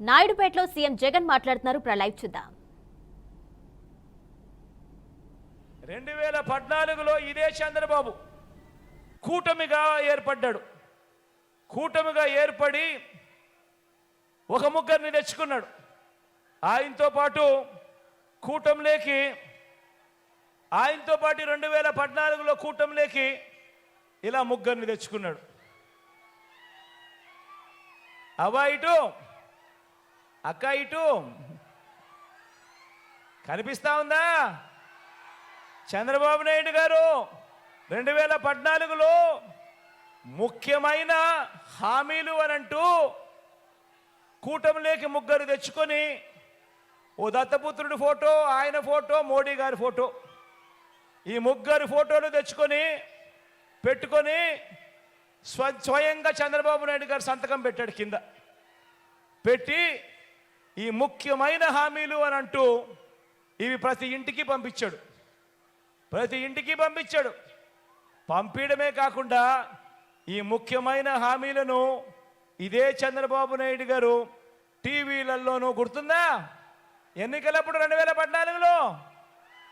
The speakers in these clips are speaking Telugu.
నాయుడుపేటలో సీఎం జగన్ మాట్లాడుతున్నారు. లైవ్ చూద్దాం. 2014లో ఇదే చంద్రబాబు కూటమిగా ఏర్పడ్డాడు. కూటమిగా ఏర్పడి ఒక ముగ్గురిని తెచ్చుకున్నాడు. ఆయనతో పాటు కూటమిలోకి 2014లో కూటమిలోకి ఇలా ముగ్గురిని తెచ్చుకున్నాడు. అవ్వ ఇటు, అక్క ఇటు, కనిపిస్తా ఉందా? చంద్రబాబు నాయుడు గారు 2014లో ముఖ్యమైన హామీలు అనంటూ కూటమిలోకి ముగ్గురు తెచ్చుకొని ఓ దత్తపుత్రుడి ఫోటో, ఆయన ఫోటో, మోడీ గారి ఫోటో, ఈ ముగ్గురు ఫోటోలు తెచ్చుకొని పెట్టుకొని స్వయంగా చంద్రబాబు నాయుడు గారు సంతకం పెట్టాడు. కింద పెట్టి ఈ ముఖ్యమైన హామీలు అని అంటూ ఇవి ప్రతి ఇంటికి పంపించాడు. పంపించడమే కాకుండా ఈ ముఖ్యమైన హామీలను ఇదే చంద్రబాబు నాయుడు గారు టీవీలలోనూ, గుర్తుందా? ఎన్నికలప్పుడు 2014లో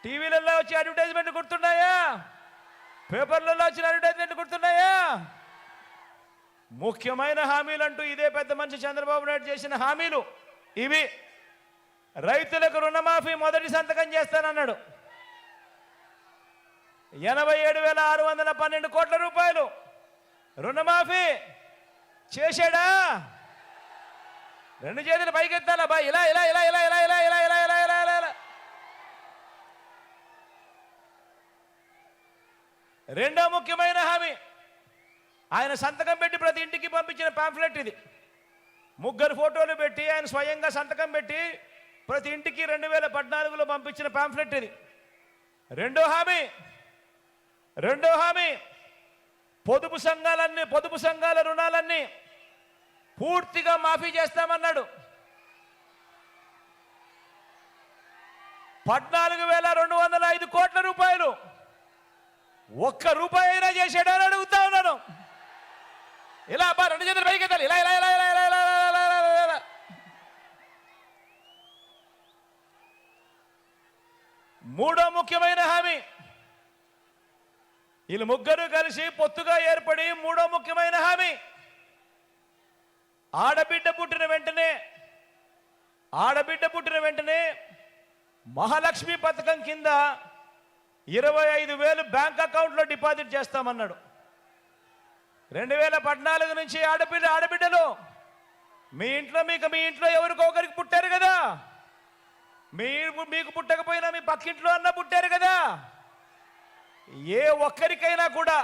టీవీలలో వచ్చి అడ్వర్టైజ్మెంట్ గుర్తున్నాయా? పేపర్లలో వచ్చిన అడ్వర్టైజ్మెంట్ గుర్తున్నాయా? ముఖ్యమైన హామీలు అంటూ ఇదే పెద్ద మనిషి చంద్రబాబు నాయుడు చేసిన హామీలు ఇవి. రైతులకు రుణమాఫీ మొదటి సంతకం చేస్తానన్నాడు. 87,612 కోట్ల రూపాయలు రుణమాఫీ చేశాడా? రెండు చేతులు పైకెత్తాలా బా, ఇలా ఇలా ఇలా ఇలా ఇలా ఇలా ఇలా ఇలా ఇలా ఇలా ఇలా ఇలా. రెండో ముఖ్యమైన హామీ ఆయన సంతకం పెట్టి ప్రతి ఇంటికి పంపించిన పాంఫ్లెట్ ఇది. ముగ్గురు ఫోటోలు పెట్టి ఆయన స్వయంగా సంతకం పెట్టి ప్రతి ఇంటికి 2014లో పంపించిన పాంఫ్లెట్ ఇది. రెండో హామీ పొదుపు సంఘాల రుణాలన్నీ పూర్తిగా మాఫీ చేస్తామన్నాడు. 14,205 కోట్ల రూపాయలు ఒక్క రూపాయి అయినా చేశాడని అడుగుతా ఉన్నాను. ఇలా అబ్బా, రెండు చేతులు పైకి ఎత్తాలి, ఇలా ఇలా ఇలా ఇలా ఇలా ఇలా ఇలా ఇలా ఇలా. మూడో ముఖ్యమైన హామీ, వీళ్ళు ముగ్గురు కలిసి పొత్తుగా ఏర్పడి మూడో ముఖ్యమైన హామీ, ఆడబిడ్డ పుట్టిన వెంటనే మహాలక్ష్మి పథకం కింద 25,000 బ్యాంక్ అకౌంట్లో డిపాజిట్ చేస్తామన్నాడు. 2014 నుంచి ఆడబిడ్డలు మీ ఇంట్లో ఎవరికో ఒకరికి పుట్టారు కదా, మీకు పుట్టకపోయినా మీ పక్కింట్లో అన్న పుట్టారు కదా, ఏ ఒక్కరికైనా కూడా